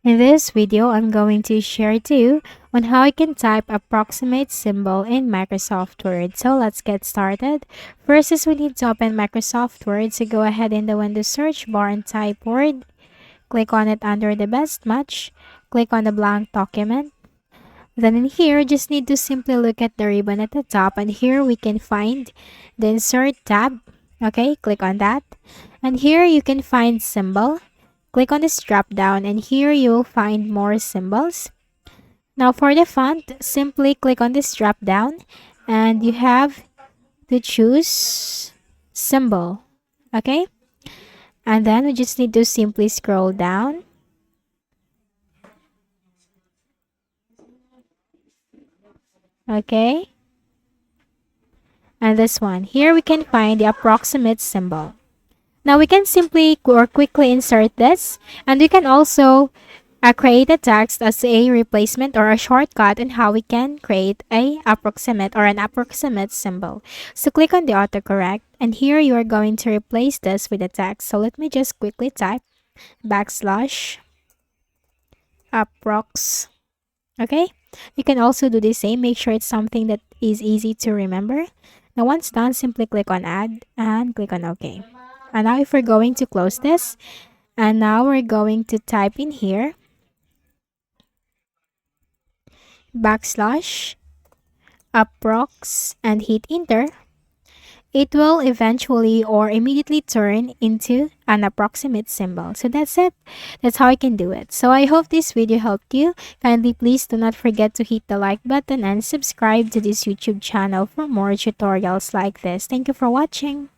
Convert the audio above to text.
In this video, I'm going to share to you on how I can type approximate symbol in Microsoft Word. So let's get started. First is we need to open Microsoft Word. So go ahead in the Windows search bar and type Word. Click on it under the best match. Click on the blank document. Then in here, just need to simply look at the ribbon at the top, and here we can find the Insert tab. Okay, click on that. And here you can find symbol. Click on this drop down, and here you'll find more symbols. Now for the font, simply click on this drop down, and you have to choose symbol. Okay, and then we just need to simply scroll down. Okay, and this one here we can find the approximate symbol. Now we can simply or quickly insert this, and we can also create a text as a replacement or a shortcut on how we can create a approximate or an approximate symbol. So click on the autocorrect, and here you are going to replace this with a text. So let me just quickly type backslash approx. Okay, you can also do the same. Make sure it's something that is easy to remember. Now once done, simply click on add and click on OK. And now if we're going to close this, and now we're going to type in here backslash approx and hit enter, it will eventually or immediately turn into an approximate symbol. So that's it. That's how I can do it. So I hope this video helped you. Kindly please do not forget to hit the like button and subscribe to this YouTube channel for more tutorials like this. Thank you for watching.